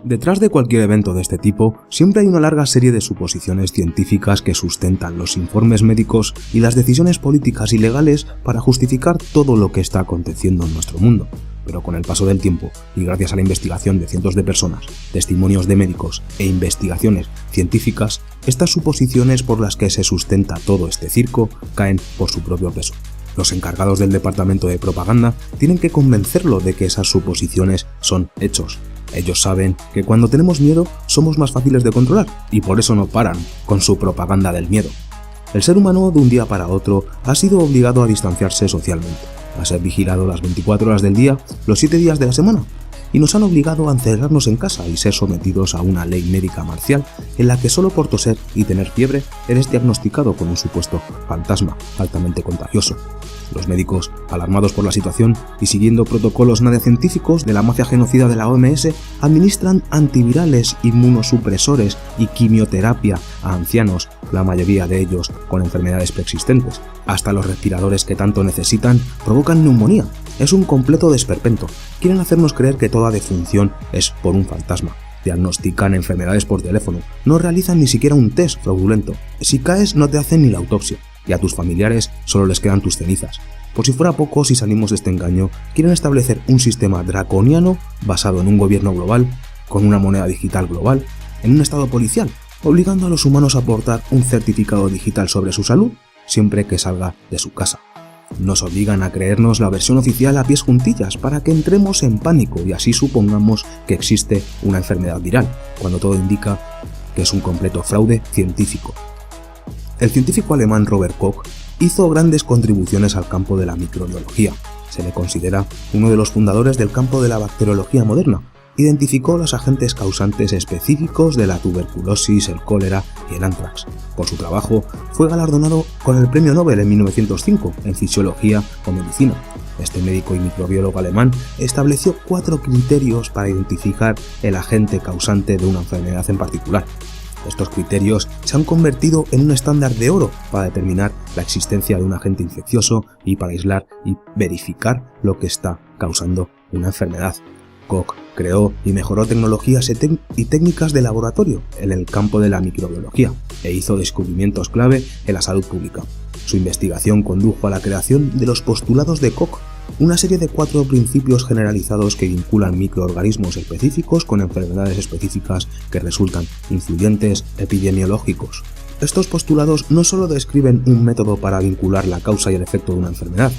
Detrás de cualquier evento de este tipo, siempre hay una larga serie de suposiciones científicas que sustentan los informes médicos y las decisiones políticas y legales para justificar todo lo que está aconteciendo en nuestro mundo. Pero con el paso del tiempo, y gracias a la investigación de cientos de personas, testimonios de médicos e investigaciones científicas, estas suposiciones por las que se sustenta todo este circo caen por su propio peso. Los encargados del departamento de propaganda tienen que convencerlo de que esas suposiciones son hechos. Ellos saben que cuando tenemos miedo somos más fáciles de controlar y por eso no paran con su propaganda del miedo. El ser humano de un día para otro ha sido obligado a distanciarse socialmente, a ser vigilado las 24 horas del día, los 7 días de la semana, y nos han obligado a encerrarnos en casa y ser sometidos a una ley médica marcial en la que solo por toser y tener fiebre eres diagnosticado con un supuesto fantasma altamente contagioso. Los médicos, alarmados por la situación y siguiendo protocolos nada científicos de la mafia genocida de la OMS, administran antivirales, inmunosupresores y quimioterapia a ancianos, la mayoría de ellos con enfermedades preexistentes. Hasta los respiradores que tanto necesitan provocan neumonía. Es un completo desperpento. Quieren hacernos creer que toda defunción es por un fantasma. Diagnostican enfermedades por teléfono. No realizan ni siquiera un test fraudulento. Si caes no te hacen ni la autopsia. Y a tus familiares solo les quedan tus cenizas. Por si fuera poco, si salimos de este engaño, quieren establecer un sistema draconiano basado en un gobierno global, con una moneda digital global, en un estado policial, obligando a los humanos a aportar un certificado digital sobre su salud siempre que salga de su casa. Nos obligan a creernos la versión oficial a pies juntillas para que entremos en pánico y así supongamos que existe una enfermedad viral, cuando todo indica que es un completo fraude científico. El científico alemán Robert Koch hizo grandes contribuciones al campo de la microbiología. Se le considera uno de los fundadores del campo de la bacteriología moderna. Identificó los agentes causantes específicos de la tuberculosis, el cólera y el anthrax. Por su trabajo fue galardonado con el Premio Nobel en 1905 en Fisiología o Medicina. Este médico y microbiólogo alemán estableció 4 criterios para identificar el agente causante de una enfermedad en particular. Estos criterios se han convertido en un estándar de oro para determinar la existencia de un agente infeccioso y para aislar y verificar lo que está causando una enfermedad. Koch creó y mejoró tecnologías y técnicas de laboratorio en el campo de la microbiología e hizo descubrimientos clave en la salud pública. Su investigación condujo a la creación de los postulados de Koch, una serie de 4 principios generalizados que vinculan microorganismos específicos con enfermedades específicas que resultan influyentes epidemiológicos. Estos postulados no solo describen un método para vincular la causa y el efecto de una enfermedad,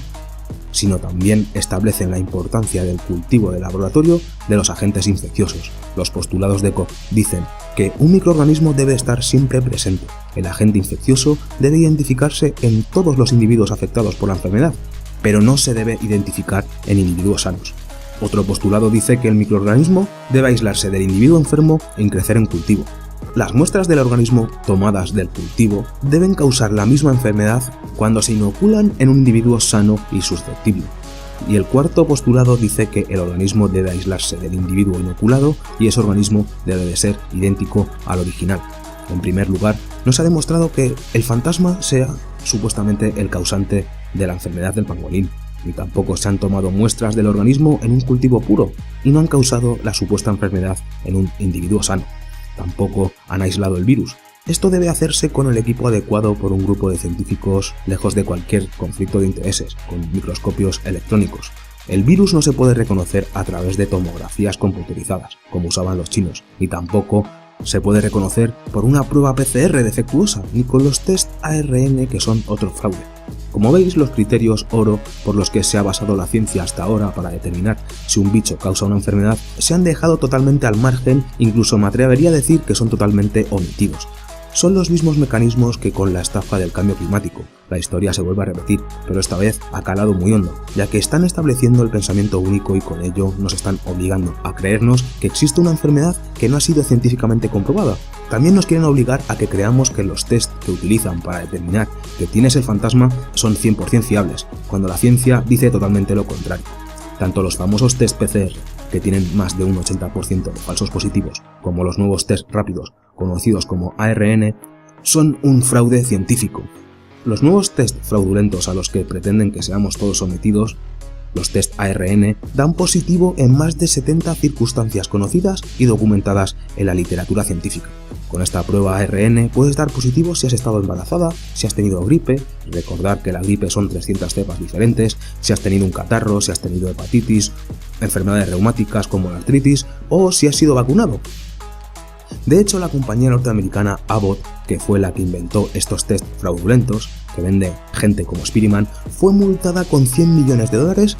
sino también establecen la importancia del cultivo de laboratorio de los agentes infecciosos. Los postulados de Koch dicen que un microorganismo debe estar siempre presente. El agente infeccioso debe identificarse en todos los individuos afectados por la enfermedad, pero no se debe identificar en individuos sanos. Otro postulado dice que el microorganismo debe aislarse del individuo enfermo y crecer en cultivo. Las muestras del organismo tomadas del cultivo deben causar la misma enfermedad cuando se inoculan en un individuo sano y susceptible. Y el cuarto postulado dice que el organismo debe aislarse del individuo inoculado y ese organismo debe de ser idéntico al original. En primer lugar, no se ha demostrado que el fantasma sea supuestamente el causante de la enfermedad del pangolín, ni tampoco se han tomado muestras del organismo en un cultivo puro y no han causado la supuesta enfermedad en un individuo sano. Tampoco han aislado el virus. Esto debe hacerse con el equipo adecuado por un grupo de científicos lejos de cualquier conflicto de intereses, con microscopios electrónicos. El virus no se puede reconocer a través de tomografías computarizadas, como usaban los chinos, ni tampoco se puede reconocer por una prueba PCR defectuosa, ni con los test ARN que son otro fraude. Como veis, los criterios oro por los que se ha basado la ciencia hasta ahora para determinar si un bicho causa una enfermedad se han dejado totalmente al margen, incluso me atrevería a decir que son totalmente omitidos. Son los mismos mecanismos que con la estafa del cambio climático. La historia se vuelve a repetir, pero esta vez ha calado muy hondo, ya que están estableciendo el pensamiento único y con ello nos están obligando a creernos que existe una enfermedad que no ha sido científicamente comprobada. También nos quieren obligar a que creamos que los test que utilizan para determinar que tienes el fantasma son 100% fiables, cuando la ciencia dice totalmente lo contrario. Tanto los famosos test PCR, que tienen más de un 80% de falsos positivos, como los nuevos test rápidos, conocidos como ARN, son un fraude científico. Los nuevos test fraudulentos a los que pretenden que seamos todos sometidos Los test ARN dan positivo en más de 70 circunstancias conocidas y documentadas en la literatura científica. Con esta prueba ARN puedes dar positivo si has estado embarazada, si has tenido gripe, recordar que la gripe son 300 cepas diferentes, si has tenido un catarro, si has tenido hepatitis, enfermedades reumáticas como la artritis o si has sido vacunado. De hecho, la compañía norteamericana Abbott, que fue la que inventó estos test fraudulentos, que vende gente como Spiderman, fue multada con $100 millones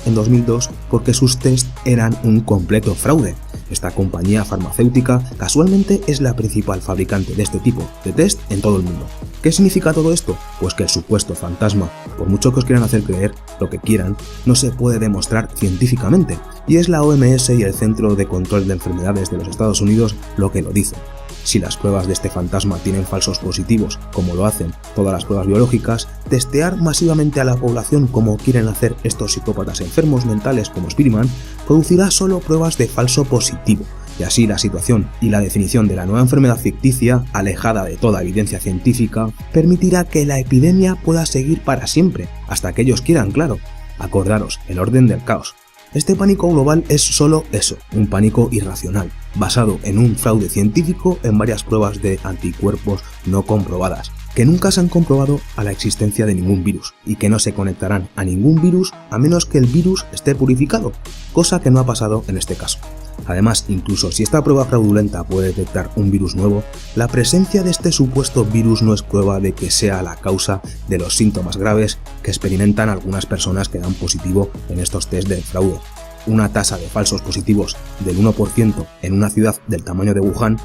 en 2002 porque sus test eran un completo fraude. Esta compañía farmacéutica casualmente es la principal fabricante de este tipo de test en todo el mundo. ¿Qué significa todo esto? Pues que el supuesto fantasma, por mucho que os quieran hacer creer lo que quieran, no se puede demostrar científicamente, y es la OMS y el Centro de Control de Enfermedades de los Estados Unidos lo que lo dicen. Si las pruebas de este fantasma tienen falsos positivos, como lo hacen todas las pruebas biológicas, testear masivamente a la población como quieren hacer estos psicópatas enfermos mentales como Spiderman, producirá solo pruebas de falso positivo, y así la situación y la definición de la nueva enfermedad ficticia, alejada de toda evidencia científica, permitirá que la epidemia pueda seguir para siempre, hasta que ellos quieran, claro. Acordaros, el orden del caos. Este pánico global es solo eso, un pánico irracional, basado en un fraude científico en varias pruebas de anticuerpos no comprobadas, que nunca se han comprobado a la existencia de ningún virus, y que no se conectarán a ningún virus a menos que el virus esté purificado, cosa que no ha pasado en este caso. Además, incluso si esta prueba fraudulenta puede detectar un virus nuevo, la presencia de este supuesto virus no es prueba de que sea la causa de los síntomas graves que experimentan algunas personas que dan positivo en estos test de fraude. Una tasa de falsos positivos del 1% en una ciudad del tamaño de Wuhan,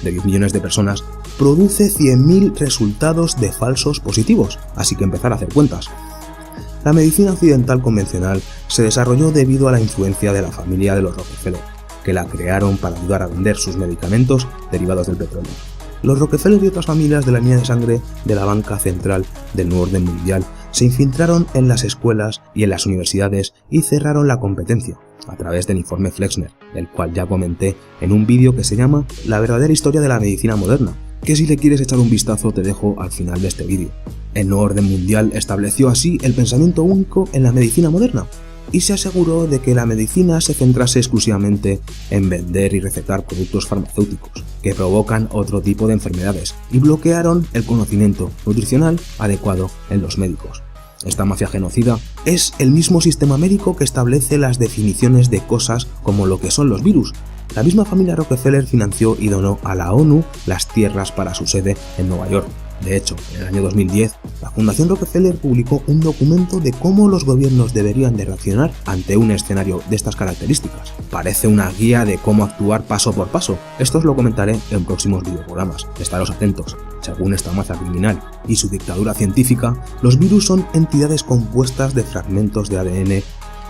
de 10 millones de personas, produce 100.000 resultados de falsos positivos, así que empezar a hacer cuentas. La medicina occidental convencional se desarrolló debido a la influencia de la familia de los Rockefeller, que la crearon para ayudar a vender sus medicamentos derivados del petróleo. Los Rockefeller y otras familias de la línea de sangre de la banca central del nuevo orden mundial se infiltraron en las escuelas y en las universidades y cerraron la competencia a través del informe Flexner, el cual ya comenté en un vídeo que se llama La verdadera historia de la medicina moderna, que si le quieres echar un vistazo te dejo al final de este vídeo. El nuevo orden mundial estableció así el pensamiento único en la medicina moderna, y se aseguró de que la medicina se centrase exclusivamente en vender y recetar productos farmacéuticos que provocan otro tipo de enfermedades, y bloquearon el conocimiento nutricional adecuado en los médicos. Esta mafia genocida es el mismo sistema médico que establece las definiciones de cosas como lo que son los virus. La misma familia Rockefeller financió y donó a la ONU las tierras para su sede en Nueva York. De hecho, en el año 2010, la Fundación Rockefeller publicó un documento de cómo los gobiernos deberían de reaccionar ante un escenario de estas características. Parece una guía de cómo actuar paso por paso. Esto os lo comentaré en próximos videoprogramas. Estaros atentos. Según esta mafia criminal y su dictadura científica, los virus son entidades compuestas de fragmentos de ADN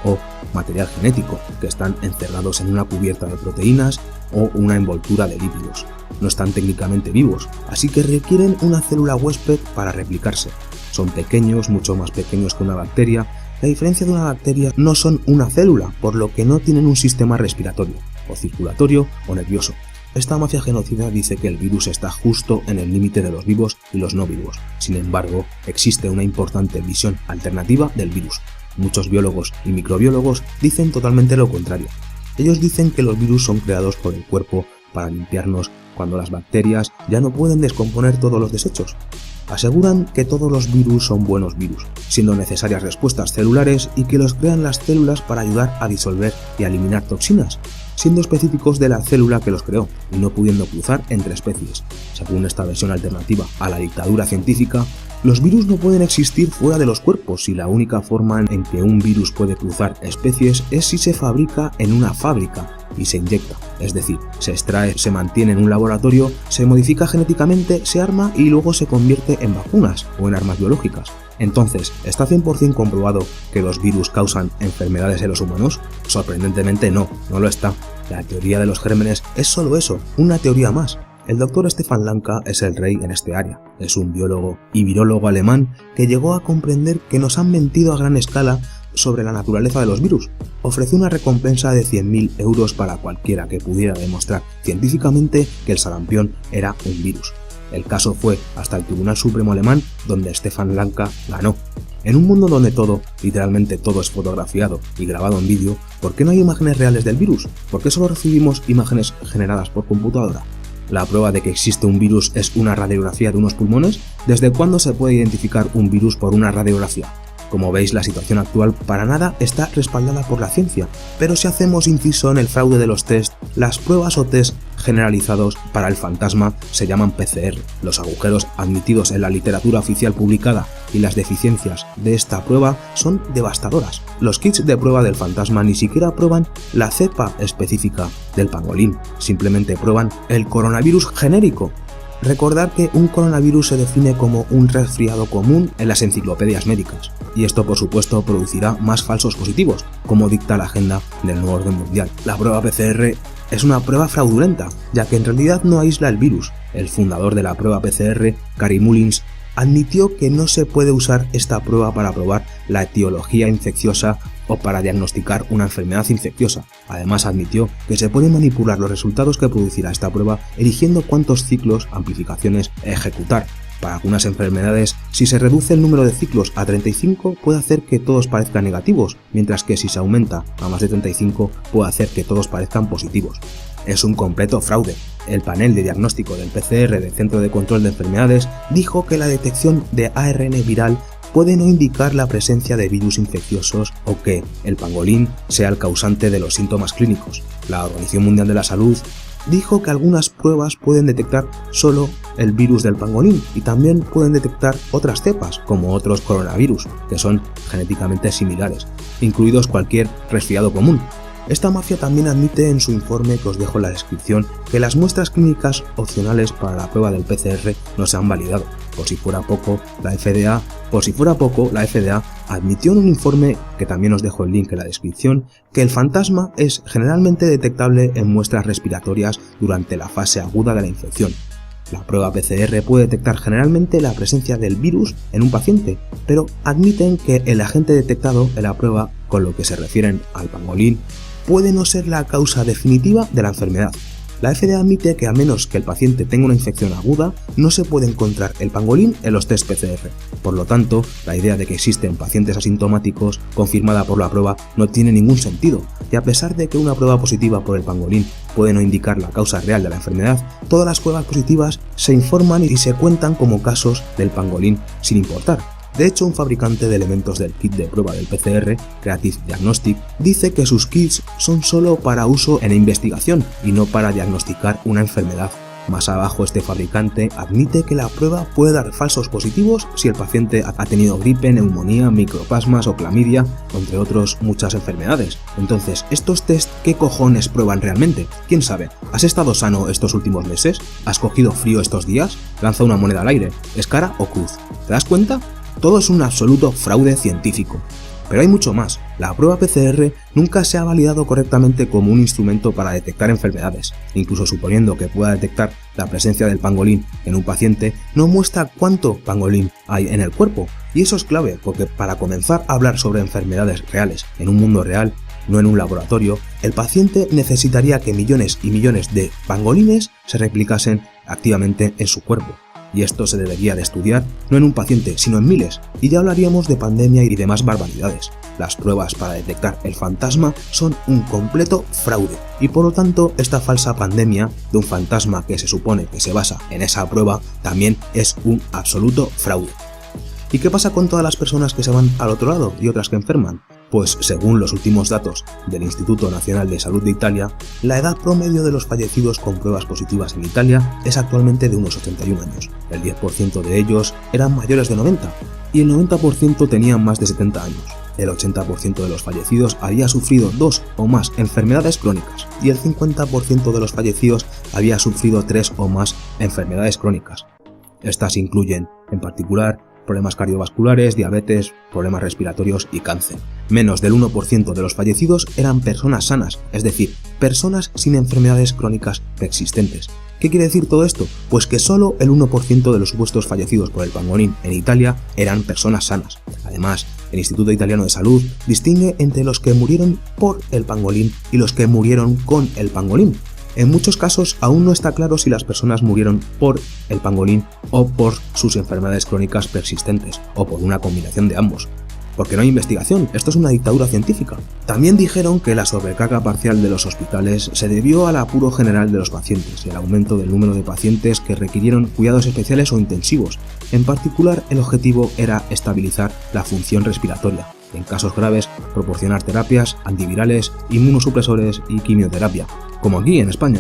o material genético que están encerrados en una cubierta de proteínas o una envoltura de lípidos. No están técnicamente vivos, así que requieren una célula huésped para replicarse. Son pequeños, mucho más pequeños que una bacteria. La diferencia de una bacteria no son una célula, por lo que no tienen un sistema respiratorio, o circulatorio o nervioso. Esta mafia genocida dice que el virus está justo en el límite de los vivos y los no vivos. Sin embargo, existe una importante visión alternativa del virus. Muchos biólogos y microbiólogos dicen totalmente lo contrario. Ellos dicen que los virus son creados por el cuerpo para limpiarnos cuando las bacterias ya no pueden descomponer todos los desechos. Aseguran que todos los virus son buenos virus, siendo necesarias respuestas celulares y que los crean las células para ayudar a disolver y a eliminar toxinas, siendo específicos de la célula que los creó y no pudiendo cruzar entre especies. Según esta versión alternativa a la dictadura científica, los virus no pueden existir fuera de los cuerpos y la única forma en que un virus puede cruzar especies es si se fabrica en una fábrica y se inyecta, es decir, se extrae, se mantiene en un laboratorio, se modifica genéticamente, se arma y luego se convierte en vacunas o en armas biológicas. Entonces, ¿está 100% comprobado que los virus causan enfermedades en los humanos? Sorprendentemente no lo está. La teoría de los gérmenes es solo eso, una teoría más. El Dr. Stefan Lanka es el rey en este área. Es un biólogo y virólogo alemán que llegó a comprender que nos han mentido a gran escala sobre la naturaleza de los virus. Ofreció una recompensa de 100.000 euros para cualquiera que pudiera demostrar científicamente que el sarampión era un virus. El caso fue hasta el Tribunal Supremo alemán, donde Stefan Lanka ganó. En un mundo donde todo, literalmente todo, es fotografiado y grabado en vídeo, ¿por qué no hay imágenes reales del virus? ¿Por qué solo recibimos imágenes generadas por computadora? ¿La prueba de que existe un virus es una radiografía de unos pulmones? ¿Desde cuándo se puede identificar un virus por una radiografía? Como veis, la situación actual para nada está respaldada por la ciencia, pero si hacemos inciso en el fraude de los test, las pruebas o test generalizados para el fantasma se llaman PCR. Los agujeros admitidos en la literatura oficial publicada y las deficiencias de esta prueba son devastadoras. Los kits de prueba del fantasma ni siquiera prueban la cepa específica del pangolín, simplemente prueban el coronavirus genérico. Recordar que un coronavirus se define como un resfriado común en las enciclopedias médicas, y esto por supuesto producirá más falsos positivos, como dicta la agenda del nuevo orden mundial. La prueba PCR es una prueba fraudulenta, ya que en realidad no aísla el virus. El fundador de la prueba PCR, Kary Mullis, admitió que no se puede usar esta prueba para probar la etiología infecciosa o para diagnosticar una enfermedad infecciosa. Además admitió que se pueden manipular los resultados que producirá esta prueba eligiendo cuántos ciclos, amplificaciones, ejecutar. Para algunas enfermedades, si se reduce el número de ciclos a 35 puede hacer que todos parezcan negativos, mientras que si se aumenta a más de 35 puede hacer que todos parezcan positivos. Es un completo fraude. El panel de diagnóstico del PCR del Centro de Control de Enfermedades dijo que la detección de ARN viral puede no indicar la presencia de virus infecciosos o que el pangolín sea el causante de los síntomas clínicos. La Organización Mundial de la Salud dijo que algunas pruebas pueden detectar solo el virus del pangolín y también pueden detectar otras cepas, como otros coronavirus, que son genéticamente similares, incluidos cualquier resfriado común. Esta mafia también admite en su informe, que os dejo en la descripción, que las muestras clínicas opcionales para la prueba del PCR no se han validado. Por si fuera poco, la FDA admitió en un informe, que también os dejo el link en la descripción, que el fantasma es generalmente detectable en muestras respiratorias durante la fase aguda de la infección. La prueba PCR puede detectar generalmente la presencia del virus en un paciente, pero admiten que el agente detectado en la prueba, con lo que se refieren al pangolín, puede no ser la causa definitiva de la enfermedad. La FDA admite que a menos que el paciente tenga una infección aguda, no se puede encontrar el pangolín en los test PCR. Por lo tanto, la idea de que existen pacientes asintomáticos, confirmada por la prueba, no tiene ningún sentido, y a pesar de que una prueba positiva por el pangolín puede no indicar la causa real de la enfermedad, todas las pruebas positivas se informan y se cuentan como casos del pangolín sin importar. De hecho, un fabricante de elementos del kit de prueba del PCR, Creative Diagnostic, dice que sus kits son solo para uso en investigación y no para diagnosticar una enfermedad. Más abajo, este fabricante admite que la prueba puede dar falsos positivos si el paciente ha tenido gripe, neumonía, microplasmas o clamidia, entre otras muchas enfermedades. Entonces, ¿estos test qué cojones prueban realmente? ¿Quién sabe? ¿Has estado sano estos últimos meses? ¿Has cogido frío estos días? Lanza una moneda al aire. ¿Es cara o cruz? ¿Te das cuenta? Todo es un absoluto fraude científico. Pero hay mucho más. La prueba PCR nunca se ha validado correctamente como un instrumento para detectar enfermedades. Incluso suponiendo que pueda detectar la presencia del pangolín en un paciente, no muestra cuánto pangolín hay en el cuerpo. Y eso es clave, porque para comenzar a hablar sobre enfermedades reales en un mundo real, no en un laboratorio, el paciente necesitaría que millones y millones de pangolines se replicasen activamente en su cuerpo. Y esto se debería de estudiar no en un paciente, sino en miles, y ya hablaríamos de pandemia y demás barbaridades. Las pruebas para detectar el fantasma son un completo fraude, y por lo tanto esta falsa pandemia de un fantasma que se supone que se basa en esa prueba también es un absoluto fraude. ¿Y qué pasa con todas las personas que se van al otro lado y otras que enferman? Pues según los últimos datos del Instituto Nacional de Salud de Italia, la edad promedio de los fallecidos con pruebas positivas en Italia es actualmente de unos 81 años. El 10% de ellos eran mayores de 90 y el 90% tenían más de 70 años. El 80% de los fallecidos había sufrido 2 o más enfermedades crónicas y el 50% de los fallecidos había sufrido 3 o más enfermedades crónicas. Estas incluyen, en particular, problemas cardiovasculares, diabetes, problemas respiratorios y cáncer. Menos del 1% de los fallecidos eran personas sanas, es decir, personas sin enfermedades crónicas preexistentes. ¿Qué quiere decir todo esto? Pues que solo el 1% de los supuestos fallecidos por el pangolín en Italia eran personas sanas. Además, el Instituto Italiano de Salud distingue entre los que murieron por el pangolín y los que murieron con el pangolín. En muchos casos aún no está claro si las personas murieron por el pangolín o por sus enfermedades crónicas persistentes, o por una combinación de ambos. Porque no hay investigación, esto es una dictadura científica. También dijeron que la sobrecarga parcial de los hospitales se debió al apuro general de los pacientes y al aumento del número de pacientes que requirieron cuidados especiales o intensivos. En particular, el objetivo era estabilizar la función respiratoria. En casos graves, proporcionar terapias, antivirales, inmunosupresores y quimioterapia, como aquí en España.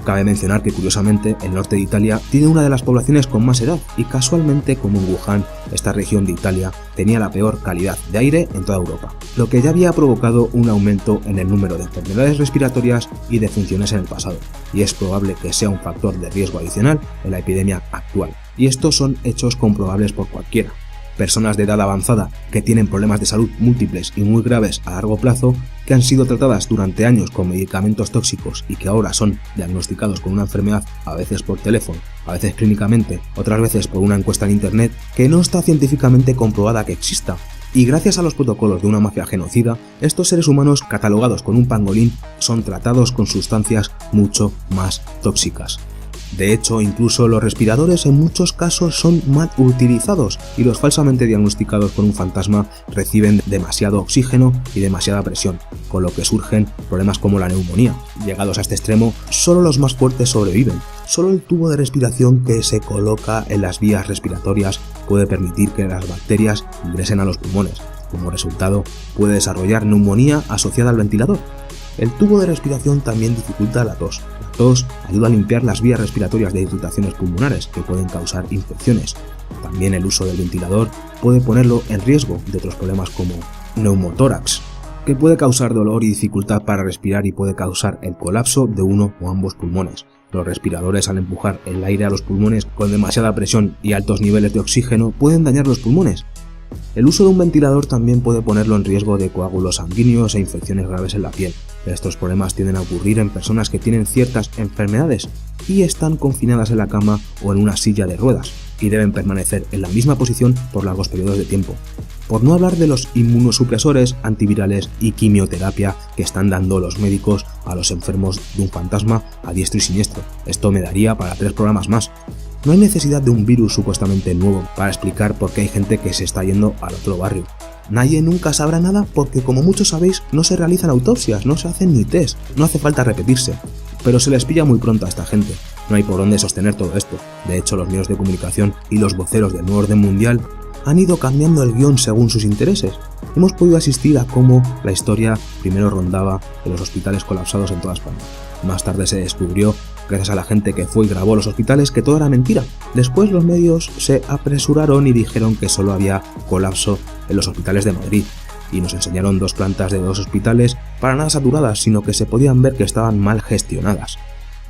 Cabe mencionar que curiosamente el norte de Italia tiene una de las poblaciones con más edad y casualmente, como en Wuhan, esta región de Italia tenía la peor calidad de aire en toda Europa, lo que ya había provocado un aumento en el número de enfermedades respiratorias y de funciones en el pasado, y es probable que sea un factor de riesgo adicional en la epidemia actual. Y estos son hechos comprobables por cualquiera. Personas de edad avanzada que tienen problemas de salud múltiples y muy graves a largo plazo, que han sido tratadas durante años con medicamentos tóxicos y que ahora son diagnosticados con una enfermedad, a veces por teléfono, a veces clínicamente, otras veces por una encuesta en internet que no está científicamente comprobada que exista. Y gracias a los protocolos de una mafia genocida, estos seres humanos catalogados con un pangolín son tratados con sustancias mucho más tóxicas. De hecho, incluso los respiradores en muchos casos son mal utilizados y los falsamente diagnosticados con un fantasma reciben demasiado oxígeno y demasiada presión, con lo que surgen problemas como la neumonía. Llegados a este extremo, solo los más fuertes sobreviven. Solo el tubo de respiración que se coloca en las vías respiratorias puede permitir que las bacterias ingresen a los pulmones. Como resultado, puede desarrollar neumonía asociada al ventilador. El tubo de respiración también dificulta la tos. La tos ayuda a limpiar las vías respiratorias de irritaciones pulmonares que pueden causar infecciones. También el uso del ventilador puede ponerlo en riesgo de otros problemas como neumotórax, que puede causar dolor y dificultad para respirar y puede causar el colapso de uno o ambos pulmones. Los respiradores, al empujar el aire a los pulmones con demasiada presión y altos niveles de oxígeno, pueden dañar los pulmones. El uso de un ventilador también puede ponerlo en riesgo de coágulos sanguíneos e infecciones graves en la piel. Estos problemas tienden a ocurrir en personas que tienen ciertas enfermedades y están confinadas en la cama o en una silla de ruedas y deben permanecer en la misma posición por largos periodos de tiempo. Por no hablar de los inmunosupresores, antivirales y quimioterapia que están dando los médicos a los enfermos de un fantasma a diestro y siniestro. Esto me daría para 3 programas más. No hay necesidad de un virus supuestamente nuevo para explicar por qué hay gente que se está yendo al otro barrio. Nadie nunca sabrá nada porque, como muchos sabéis, no se realizan autopsias, no se hacen ni test, no hace falta repetirse. Pero se les pilla muy pronto a esta gente. No hay por dónde sostener todo esto. De hecho, los medios de comunicación y los voceros del nuevo orden mundial han ido cambiando el guión según sus intereses. Hemos podido asistir a cómo la historia primero rondaba en los hospitales colapsados en toda España. Más tarde se descubrió, gracias a la gente que fue y grabó los hospitales, que todo era mentira. Después los medios se apresuraron y dijeron que solo había colapso en los hospitales de Madrid. Y nos enseñaron 2 plantas de 2 hospitales para nada saturadas, sino que se podían ver que estaban mal gestionadas.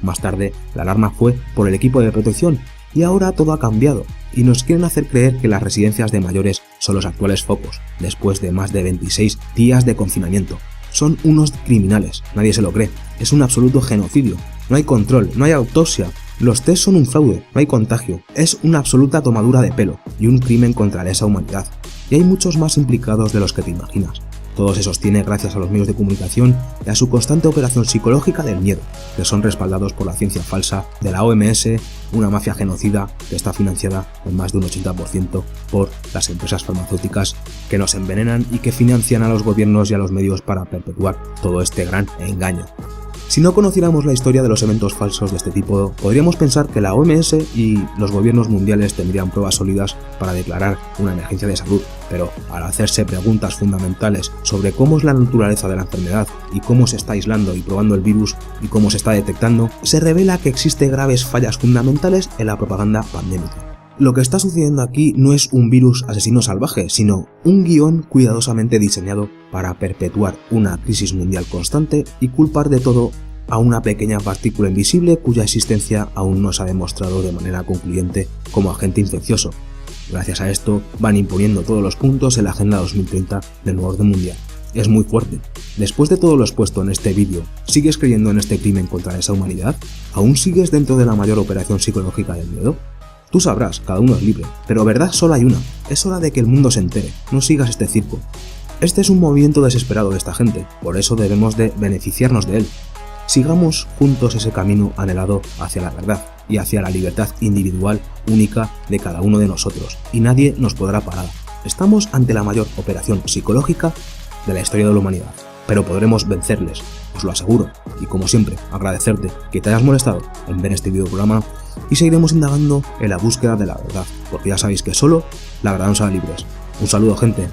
Más tarde, la alarma fue por el equipo de protección, y ahora todo ha cambiado, y nos quieren hacer creer que las residencias de mayores son los actuales focos, después de más de 26 días de confinamiento. Son unos criminales, nadie se lo cree, es un absoluto genocidio, no hay control, no hay autopsia, los test son un fraude, no hay contagio, es una absoluta tomadura de pelo y un crimen contra la lesa humanidad. Y hay muchos más implicados de los que te imaginas. Todo se sostiene gracias a los medios de comunicación y a su constante operación psicológica del miedo, que son respaldados por la ciencia falsa de la OMS, una mafia genocida que está financiada en más de un 80% por las empresas farmacéuticas que nos envenenan y que financian a los gobiernos y a los medios para perpetuar todo este gran engaño. Si no conociéramos la historia de los eventos falsos de este tipo, podríamos pensar que la OMS y los gobiernos mundiales tendrían pruebas sólidas para declarar una emergencia de salud, pero al hacerse preguntas fundamentales sobre cómo es la naturaleza de la enfermedad y cómo se está aislando y probando el virus y cómo se está detectando, se revela que existen graves fallas fundamentales en la propaganda pandémica. Lo que está sucediendo aquí no es un virus asesino salvaje, sino un guión cuidadosamente diseñado para perpetuar una crisis mundial constante y culpar de todo a una pequeña partícula invisible cuya existencia aún no se ha demostrado de manera concluyente como agente infeccioso. Gracias a esto van imponiendo todos los puntos en la Agenda 2030 del nuevo orden mundial. Es muy fuerte. Después de todo lo expuesto en este vídeo, ¿sigues creyendo en este crimen contra esa humanidad? ¿Aún sigues dentro de la mayor operación psicológica del miedo? Tú sabrás, cada uno es libre, pero verdad solo hay una. Es hora de que el mundo se entere, no sigas este circo. Este es un movimiento desesperado de esta gente, por eso debemos de beneficiarnos de él. Sigamos juntos ese camino anhelado hacia la verdad y hacia la libertad individual única de cada uno de nosotros, y nadie nos podrá parar. Estamos ante la mayor operación psicológica de la historia de la humanidad, pero podremos vencerles, os lo aseguro. Y como siempre, agradecerte que te hayas molestado en ver este videoprograma, y seguiremos indagando en la búsqueda de la verdad, porque ya sabéis que solo la verdad nos hará libres. Un saludo, gente.